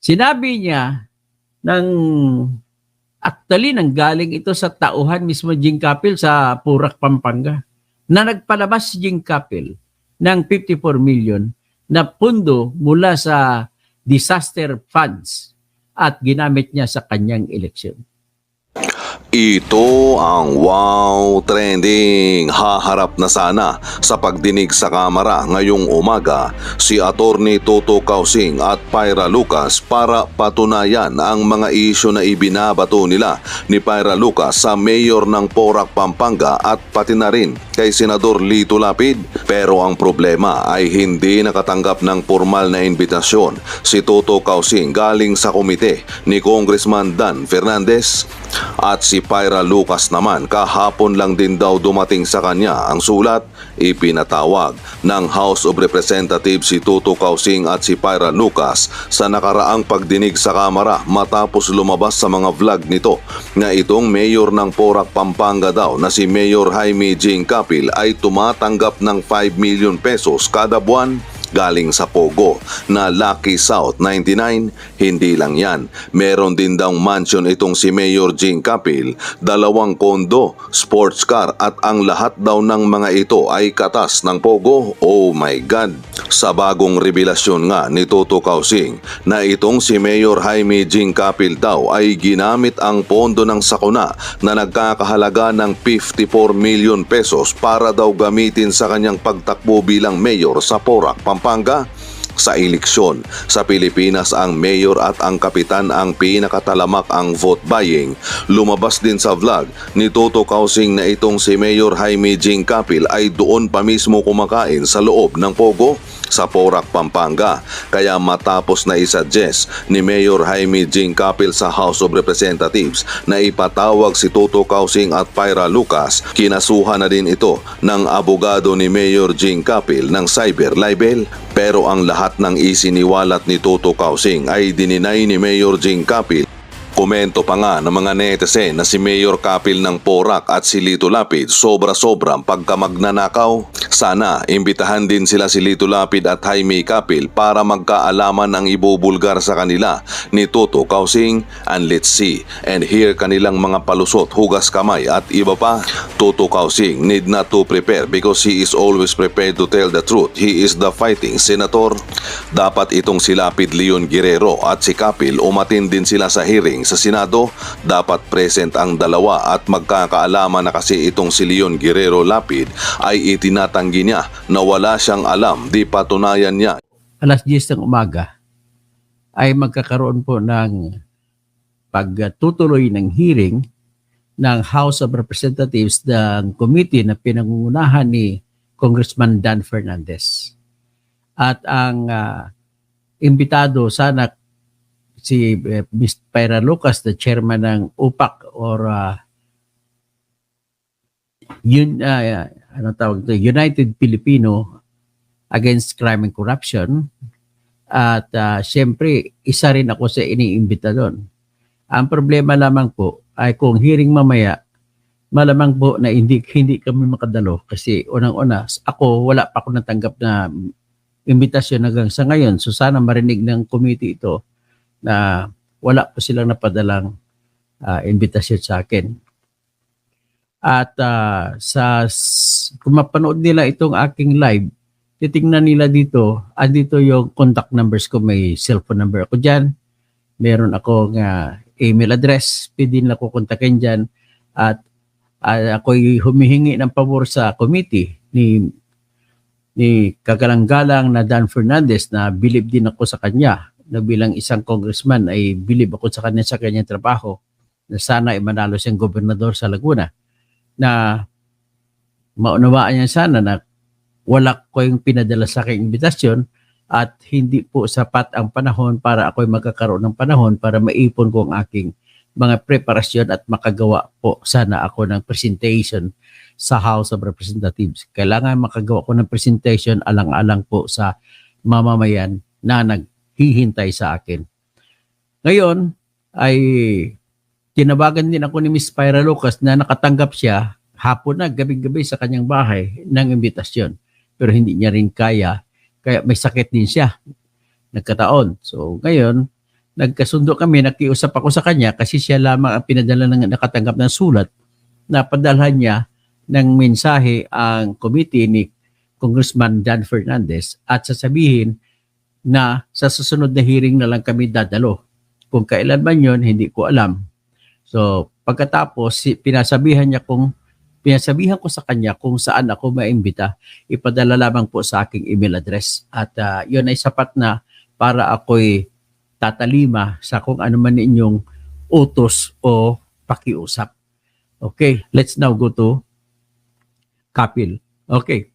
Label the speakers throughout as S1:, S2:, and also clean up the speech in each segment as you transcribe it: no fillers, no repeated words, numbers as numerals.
S1: Sinabi niya ng actually nanggaling ito sa tauhan mismo Jing Kapil sa Purak, Pampanga, na nagpalabas si Jing Kapil ng 54 million na pundo mula sa disaster funds at ginamit niya sa kanyang eleksyon.
S2: Ito ang Wow Trending. Haharap na sana sa pagdinig sa kamera ngayong umaga si Attorney Toto Causing at Pyra Lucas para patunayan ang mga isyu na ibinabato nila ni Pyra Lucas sa mayor ng Porac, Pampanga at pati na rin kay Senador Lito Lapid. Pero ang problema ay hindi nakatanggap ng formal na imbitasyon si Toto Causing galing sa komite ni Congressman Dan Fernandez. At si Pyra Lucas naman, kahapon lang din daw dumating sa kanya ang sulat. Ipinatawag ng House of Representatives si Toto Causing at si Pyra Lucas sa nakaraang pagdinig sa kamera matapos lumabas sa mga vlog nito na itong mayor ng Porac, Pampanga daw na si Mayor Jaime Jing Kapil ay tumatanggap ng 5 million pesos kada buwan galing sa Pogo na Lucky South 99. Hindi lang yan, meron din daw mansion itong si Mayor Jing Kapil, 2 kondo, sports car at ang lahat daw ng mga ito ay katas ng Pogo. Oh my God! Sa bagong revelasyon nga ni Toto Causing na itong si Mayor Jaime Jing Kapil daw ay ginamit ang pondo ng sakuna na nagkakahalaga ng 54 million pesos para daw gamitin sa kanyang pagtakbo bilang mayor sa Porac, Pampanga. Sa eleksyon sa Pilipinas, ang mayor at ang kapitan ang pinakatalamak ang vote buying. Lumabas din sa vlog ni Toto Causing na itong si Mayor Jaime Jing Kapil ay doon pa mismo kumakain sa loob ng Pogo sa Porac, Pampanga. Kaya matapos na isuggest ni Mayor Jaime Jing Kapil sa House of Representatives na ipatawag si Toto Causing at Pyra Lucas, kinasuhan na din ito ng abogado ni Mayor Jing Kapil ng cyber libel. Pero ang lahat ng isiniwalat ni Toto Causing ay dininay ni Mayor Jing Kapil. Komento pa nga ng mga netizen na si Mayor Kapil ng Porac at si Lito Lapid sobra-sobrang pagkamagnanakaw. Sana imbitahan din sila si Lito Lapid at Jaime Kapil para magkaalaman ang ibubulgar sa kanila ni Toto Causing, and let's see and hear kanilang mga palusot, hugas kamay at iba pa. Toto Causing need not to prepare because he is always prepared to tell the truth. He is the fighting senator. Dapat itong si Lapid Leon Guerrero at si Kapil umatin din sila sa hearing sa Senado. Dapat present ang dalawa at magkakaalaman na kasi itong si Leon Guerrero Lapid ay itinatanggi niya na wala siyang alam, di patunayan niya.
S1: Alas 10 ng umaga ay magkakaroon po ng pagtutuloy ng hearing ng House of Representatives ng committee na pinangungunahan ni Congressman Dan Fernandez. At ang imbitado sana si Ms. Pyra Lucas, the chairman ng UPAC or United Filipino Against Crime and Corruption. At siyempre, isa rin ako sa iniimbita doon. Ang problema lamang po ay kung hearing mamaya, malamang po na hindi kami makadalo kasi unang-una, ako wala pa ako natanggap na imbitasyon hanggang sa ngayon. So sana marinig ng committee ito na wala po silang napadalang imbitasyon sa akin. At kung mapanood nila itong aking live, titingnan nila dito, andito yung contact numbers ko, may cellphone number ako dyan, meron akong email address, pwede nila ko kontakin dyan, at ako'y humihingi ng pabor sa committee ni kagalang-galang na Dan Fernandez na bilib din ako sa kanya, na bilang isang congressman ay bilib ako sa kanya sa kanyang trabaho, na sana ay manalo siyang gobernador sa Laguna, na maunawaan niya sana na wala ko yung pinadala sa aking imbitasyon at hindi po sapat ang panahon para ako'y magkakaroon ng panahon para maipon ko ang aking mga preparasyon at makagawa po sana ako ng presentation sa House of Representatives. Kailangan makagawa ko ng presentation alang-alang po sa mamamayan na naghihintay sa akin. Ngayon ay tinabagan din ako ni Ms. Pyra Lucas na nakatanggap siya hapon na, gabi-gabi sa kanyang bahay ng imbitasyon. Pero hindi niya rin kaya may sakit din siya, nagkataon. So ngayon, nagkasundo kami, nakiusap ako sa kanya kasi siya lamang ang pinadala ng nakatanggap ng sulat na padalhan niya ng mensahe ang committee ni Congressman Dan Fernandez at sasabihin na sa susunod na hearing na lang kami dadalo. Kung kailan man yun, hindi ko alam. So, pagkatapos, pinasabihan ko sa kanya kung saan ako maimbita, ipadala lamang po sa aking email address. At yun ay sapat na para ako'y tatalima sa kung ano man inyong utos o pakiusap. Okay, let's now go to Kapil. Okay.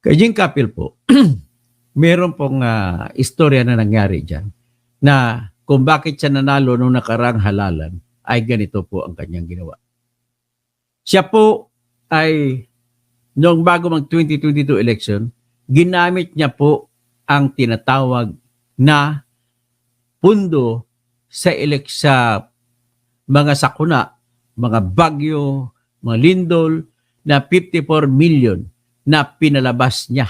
S1: Kay Jing Kapil po, meron pong istorya na nangyari dyan na kung bakit siya nanalo nung nakarang halalan ay ganito po ang kanyang ginawa. Siya po ay noong bago mag 2022 election, ginamit niya po ang tinatawag na pundo sa mga sakuna, mga bagyo, mga lindol na 54 million na pinalabas niya.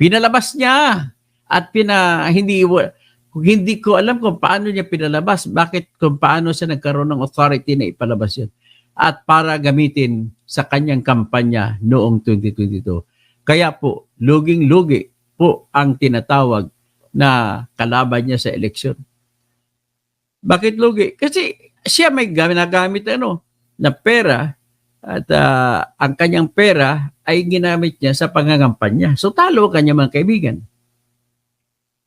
S1: Pinalabas niya at hindi ko alam kung paano niya pinalabas, kung paano siya nagkaroon ng authority na ipalabas yun at para gamitin sa kanyang kampanya noong 2022. Kaya po, luging-lugi po ang tinatawag na kalaban niya sa eleksyon. Bakit lugi? Kasi siya may ginagamit na pera at ang kanyang pera ay ginamit niya sa pangangampanya. So talo kanya mga kaibigan.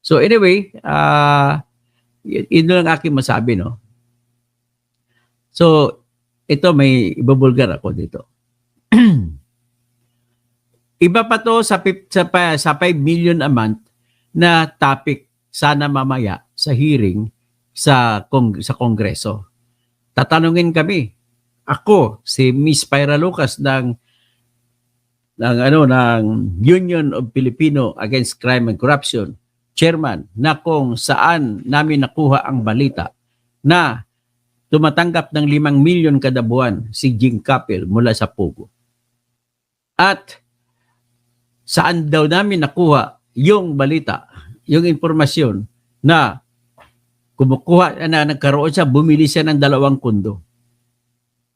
S1: So anyway, yun lang aking masabi, no? So ito may ibubulgar ako dito. Iba pa to sa 5 million a month na topic sana mamaya sa hearing sa Kongreso. Tatanungin kami. Ako, si Miss Pyra Lucas ng Union of Filipino Against Crime and Corruption, chairman, na kung saan namin nakuha ang balita na tumatanggap ng 5 milyon kada buwan si Jing Kapil mula sa Pogo. At saan daw namin nakuha yung balita, yung informasyon na kumukuha na nagkaroon siya, bumili siya ng 2 kondo.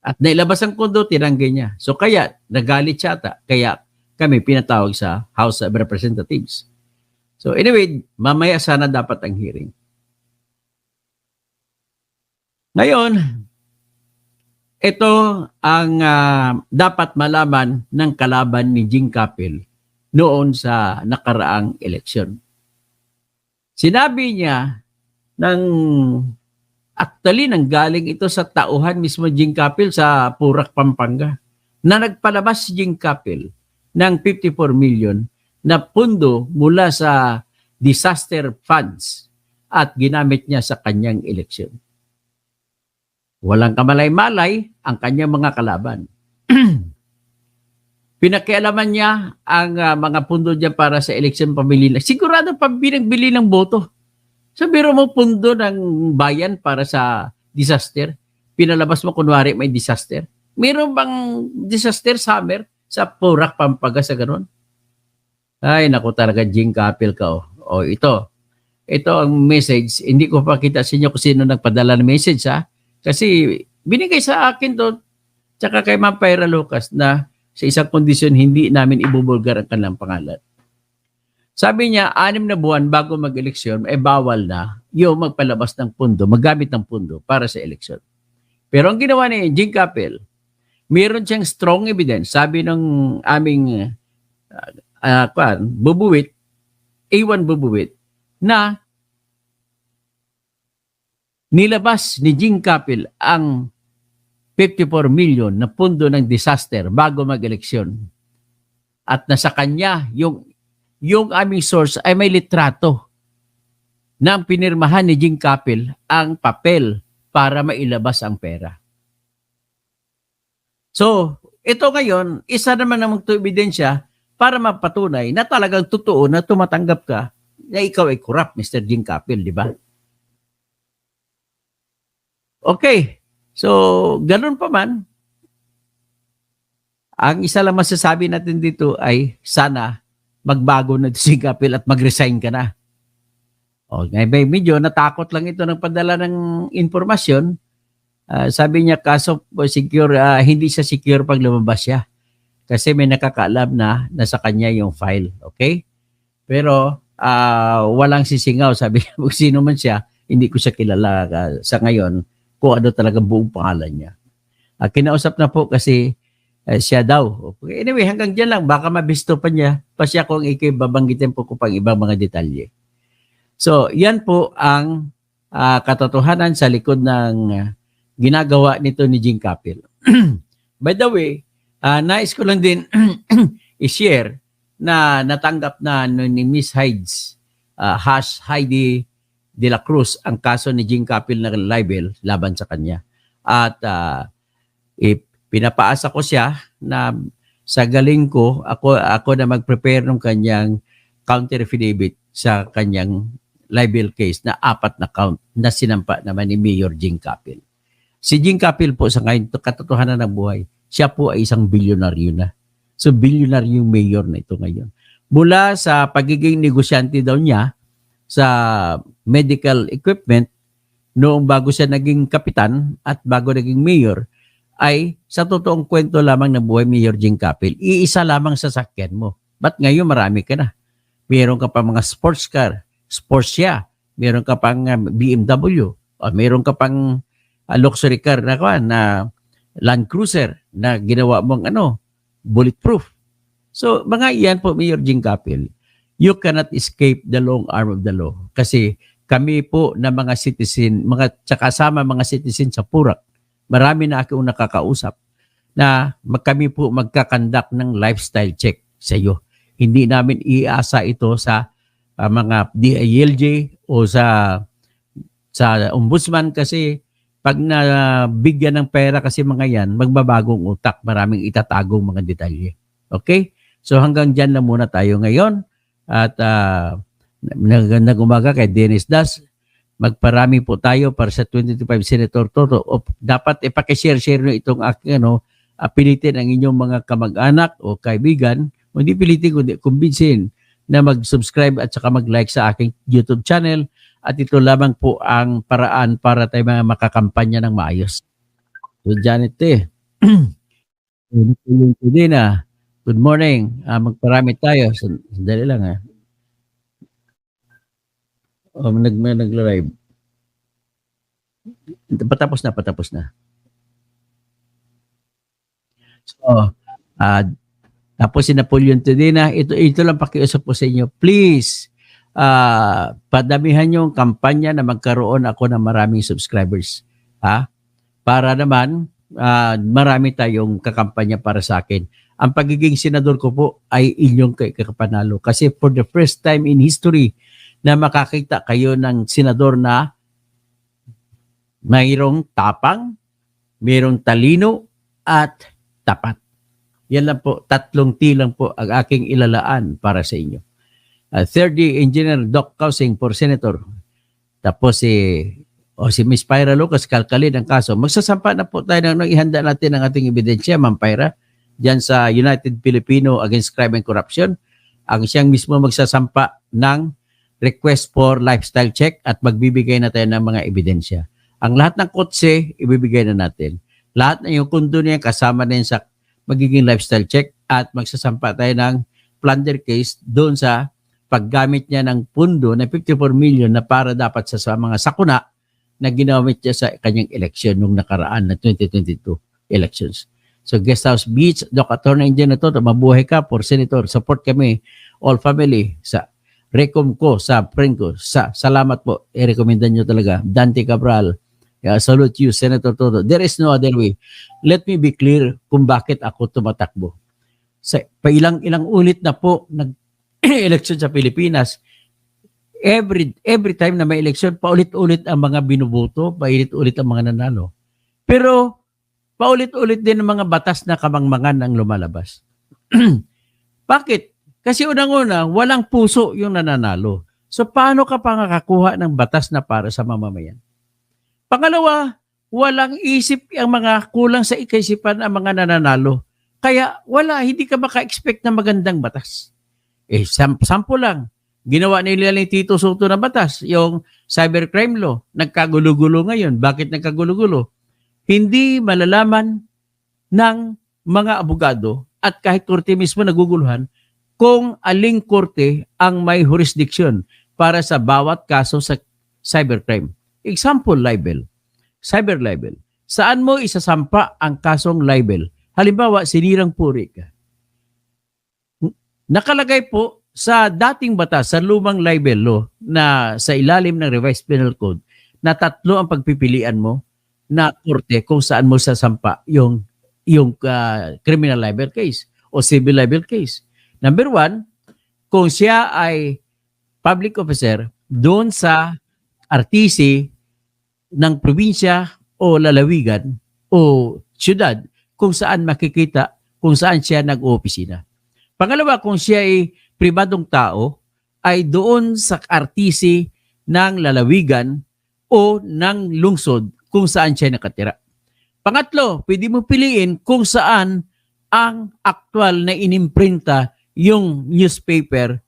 S1: At nailabas ang kondo, tinanggi niya. So kaya, nagalit siya ata. Kaya kami pinatawag sa House of Representatives. So anyway, mamaya sana dapat ang hearing. Ngayon, ito ang dapat malaman ng kalaban ni Jing Kapil noon sa nakaraang eleksyon. Sinabi niya actually, nanggaling ito sa tauhan mismo Jing Kapil sa Purak, Pampanga, na nagpalabas si Jing Kapil ng 54 million na pundo mula sa disaster funds at ginamit niya sa kanyang eleksyon. Walang kamalay-malay ang kanyang mga kalaban. Pinakialaman niya ang mga pundo niya para sa eleksyon pamilya. Sigurado pambili ng boto. So, biro mo pundo ng bayan para sa disaster. Pinalabas mo kunwari may disaster. Meron bang disaster summer sa Purak, Pampanga sa ganun? Ay, naku talaga, Jing Kapil ka. O ito ang message. Hindi ko pakita sa inyo kung sino nagpadala ng message, ha? Kasi binigay sa akin to, tsaka kay Ma'am Pyra Lucas na sa isang kondisyon hindi namin ibubulgar ang kanilang pangalan. Sabi niya, 6 na buwan bago mag-eleksyon, bawal na yung magpalabas ng pundo, maggamit ng pundo para sa eleksyon. Pero ang ginawa ni Jing Kapil, meron siyang strong evidence. Sabi ng aming bubuwit, A1 bubuwit, na nilabas ni Jing Kapil ang 54 million na pundo ng disaster bago mag-eleksyon. At nasa kanya yung aming source ay may litrato na pinirmahan ni Jing Kapil ang papel para mailabas ang pera. So, ito ngayon, isa naman namang ebidensya para mapatunay na talagang totoo na tumatanggap ka na ikaw ay corrupt, Mr. Jing Kapil, di ba? Okay, so ganun pa man, ang isa lang masasabi natin dito ay sana magbago na si Kapil at mag-resign ka na. Ngayon, medyo natakot lang ito ng padala ng informasyon. Sabi niya kaso secure, hindi siya secure pag lumabas siya. Kasi may nakakaalam na nasa kanya yung file. Okay? Pero walang sisingaw. Sabi niya, kung sino man siya, hindi ko siya kilala sa ngayon kung ano talaga buong pangalan niya. Kinausap na po kasi siya daw. Okay. Anyway, hanggang dyan lang. Baka mabisto pa niya. Pa siya kung ikibabanggitin po ko pang ibang mga detalye. So, yan po ang katotohanan sa likod ng ginagawa nito ni Jing Capil. By the way, nais ko lang din i-share na natanggap na ni Miss Heidi de la Cruz ang kaso ni Jing Capil na libel laban sa kanya. At pinapaasa ko siya na sa galing ko, ako na mag-prepare ng kanyang counter affidavit sa kanyang libel case na 4 na count na sinampa naman ni Mayor Jing Capil. Si Jing Capil po sa ngayon, katotohanan ng buhay, siya po ay isang bilyonaryo na. So bilyonaryo yung mayor na ito ngayon. Mula sa pagiging negosyante daw niya sa medical equipment noong bago siya naging kapitan at bago naging mayor, ay sa totoong kwento lamang ng buhay Mayor Jing Capil, iisa lamang sa sakyan mo. Ba't ngayon marami ka na? Meron ka pa mga sports car, Sportsia, meron ka pang BMW, o meron ka pang luxury car na Land Cruiser na ginawa mong bulletproof. So mga iyan po, Mayor Jing Capil, you cannot escape the long arm of the law. Kasi kami po na mga citizen, kasama mga citizen sa Purak, marami na akong nakakausap na kami po magkakandak ng lifestyle check sa iyo. Hindi namin iasa ito sa mga DILJ o sa ombudsman kasi pag nabigyan ng pera kasi mga yan, magbabagong utak, maraming itatagong mga detalye. Okay? So hanggang dyan na muna tayo ngayon. At nagandang umaga kay Dennis Das. Magparami po tayo para sa 2025 Senator Toto. O dapat ipakishare-share nyo itong aking pilitin ang inyong mga kamag-anak o kaibigan. O hindi pilitin, kundi kumbinsin na mag-subscribe at saka mag-like sa aking YouTube channel. At ito lamang po ang paraan para tayo mga makakampanya ng maayos. So, Janet, good morning. Magparami tayo. Sandali lang nag-live. Patapos na. So, tapos si Napoleon Tudina, ito lang pakiusap po sa inyo. Please, padamihan yung kampanya na magkaroon ako ng maraming subscribers. Para naman, marami tayong kakampanya para sa akin. Ang pagiging senador ko po ay inyong kakapanalo. Kasi for the first time in history na makakita kayo ng senador na mayroong tapang, mayroong talino at tapat. Yan lang po, 3 T lang po ang aking ilalaan para sa inyo. Third D, Engineer Doc Causing for Senator. Tapos si Miss Pyra Lucas, kalkalin ang kaso. Magsasampa na po tayo ng ihanda natin ang ating ebidensya, Ma'am Pyra, dyan sa United Filipino Against Crime and Corruption. Ang siyang mismo magsasampa ng request for lifestyle check at magbibigay na tayo ng mga ebidensya. Ang lahat ng kotse, ibibigay na natin. Lahat na yung kundo niya kasama na yun sa magiging lifestyle check at magsasampa tayo ng plunder case doon sa paggamit niya ng pundo na 54 million na para dapat sa mga sakuna na ginamit niya sa kanyang election nung nakaraan na 2022 elections. So Guest House Beach, Doc Attorney Engineer Toto, mabuhay ka for Senator. Support kami, all family, sa Recom ko, sa friend ko. Salamat po. I-recommenda nyo talaga. Dante Cabral. Salute you, Senator Toto. There is no other way. Let me be clear kung bakit ako tumatakbo. Ilang ulit na po nag-election sa Pilipinas. Every time na may election, paulit-ulit ang mga binuboto, paulit-ulit ang mga nanalo. Pero paulit-ulit din ang mga batas na kamangmangan ang lumalabas. Bakit? Kasi unang-una, walang puso yung nananalo. So paano ka pa nakakakuha ng batas na para sa mamamayan? Pangalawa, walang isip ang mga kulang sa ikaisipan ang mga nananalo. Kaya hindi ka maka-expect na magandang batas. Sample lang, ginawa nila ni Tito Soto na batas, yung cybercrime law, nagkagulo-gulo ngayon. Bakit nagkagulo-gulo? Hindi malalaman ng mga abogado at kahit korte mismo naguguluhan kung aling korte ang may jurisdiction para sa bawat kaso sa cybercrime. Example, libel. Cyber libel. Saan mo isasampa ang kasong libel? Halimbawa, sinirang puri ka. Nakalagay po sa dating batas, sa lumang libel law na sa ilalim ng Revised Penal Code, na 3 ang pagpipilian mo na korte kung saan mo sasampa yung criminal libel case o civil libel case. Number 1, kung siya ay public officer doon sa RTC ng probinsya o lalawigan o syudad kung saan makikita kung saan siya nag-oopisina. Pangalawa, kung siya ay pribadong tao, ay doon sa RTC ng lalawigan o ng lungsod kung saan siya nakatira. Pangatlo, pwede mo piliin kung saan ang aktual na inimprinta yung newspaper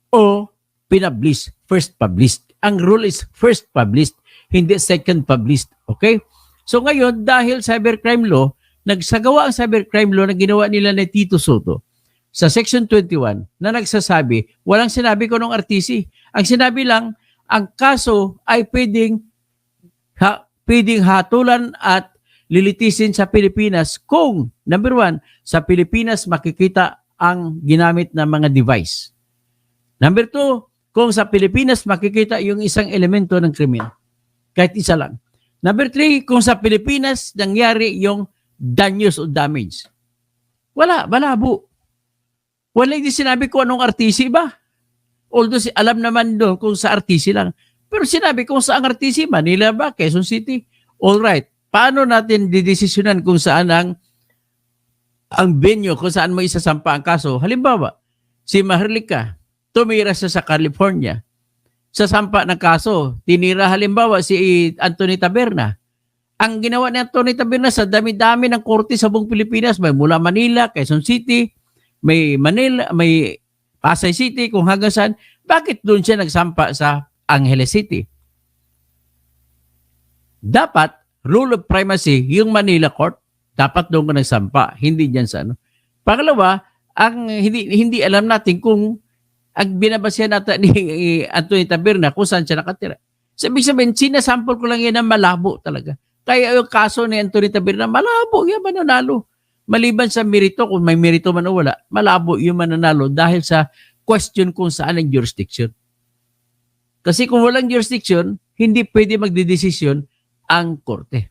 S1: o pinablish, first published. Ang rule is first published, hindi second published. Okay? So ngayon, dahil cybercrime law, nagsagawa ang cybercrime law na ginawa nila ni Tito Soto sa Section 21 na nagsasabi, walang sinabi ko nung RTC. Ang sinabi lang, ang kaso ay pwedeng hatulan at lilitisin sa Pilipinas kung, number 1, sa Pilipinas makikita ang ginamit na mga device. Number 2, kung sa Pilipinas makikita yung isang elemento ng krimen. Kahit isa lang. Number 3, kung sa Pilipinas nangyari yung danyos o damage. Wala, malabo. Wala hindi sinabi ko anong RTC ba? Although alam naman doon kung sa RTC lang. Pero sinabi kung saan RTC, Manila ba, Quezon City? Alright, paano natin didesisyonan kung saan ang venue, kung saan mo isasampa ang kaso? Halimbawa, si Maharlika, tumira siya sa California. Sa sampa ng kaso, tinira halimbawa si Anthony Taberna. Ang ginawa ni Anthony Taberna sa dami-dami ng korte sa buong Pilipinas, may mula Manila, Quezon City, may Manila, may Pasay City, kung hanggang saan, bakit doon siya nagsampa sa Angeles City? Dapat, rule of primacy, yung Manila Court, dapat doon ka nagsampa, hindi dyan sa ano. Pangalawa, ang hindi alam natin kung ang binabasyan natin ni Anthony Taberna kung saan siya nakatira. Sabi sabihin, sinasample ko lang yan na malabo talaga. Kaya yung kaso ni Anthony Taberna, malabo, yan mananalo. Maliban sa merito, kung may merito man o wala, malabo yung mananalo dahil sa question kung saan ang jurisdiction. Kasi kung walang jurisdiction, hindi pwede magdedesisyon ang korte.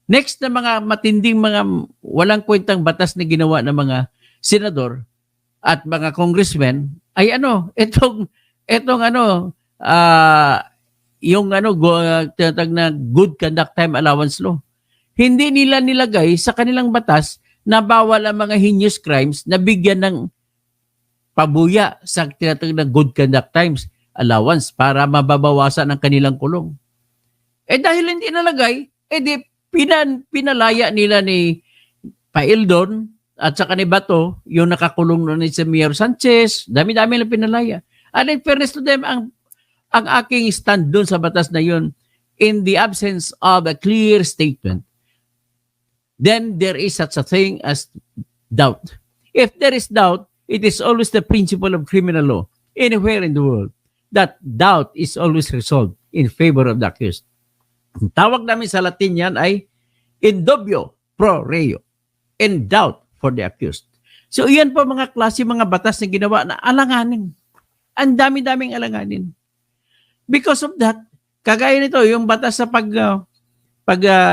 S1: Next na mga matinding mga walang kwentang batas na ginawa ng mga senador at mga congressmen ay tinatag na good conduct time allowance law. Hindi nila nilagay sa kanilang batas na bawal ang mga heinous crimes na bigyan ng pabuya sa tinatag na good conduct times allowance para mababawasan ang kanilang kulong. Dahil hindi nalagay, pinalaya nila ni Paildon at saka ni Bato, yung nakakulong nun si Mayor Sanchez, dami-dami lang pinalaya. And in fairness to them, ang aking stand doon sa batas na yun, in the absence of a clear statement, then there is such a thing as doubt. If there is doubt, it is always the principle of criminal law anywhere in the world that doubt is always resolved in favor of the accused. Ang tawag namin sa Latin yan ay in dubio pro reo, in doubt for the accused. So iyan po mga klase, mga batas na ginawa na alanganin. Ang dami-daming alanganin. Because of that, kagaya nito, yung batas sa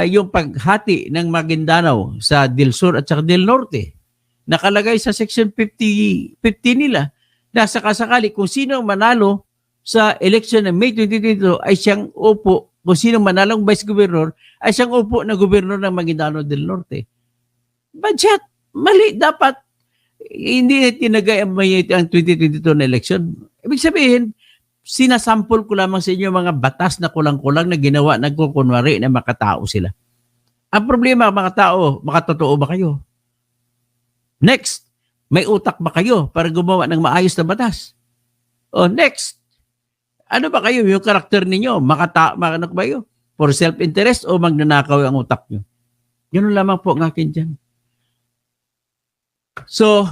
S1: yung paghati ng Maguindanao sa Del Sur at sa Del Norte, nakalagay sa Section 50 nila na sakasakali kung sino manalo sa election ng May 2022 ay siyang upo, kung sino manalong vice governor ay siyang upo na gobernador ng Maguindanao del Norte. Budget, mali. Dapat hindi tinagay ang 2022 na election. Ibig sabihin, sinasample ko lamang sa inyo mga batas na kulang-kulang na ginawa, nagkukunwari na makatao sila. Ang problema, mga tao, makatotoo ba kayo? Next, may utak ba kayo para gumawa ng maayos na batas? O next, ano ba kayo? Yung karakter ninyo, ano ba yun? For self-interest o magnanakaw ang utak nyo? Ganun lamang po ang akin dyan. So,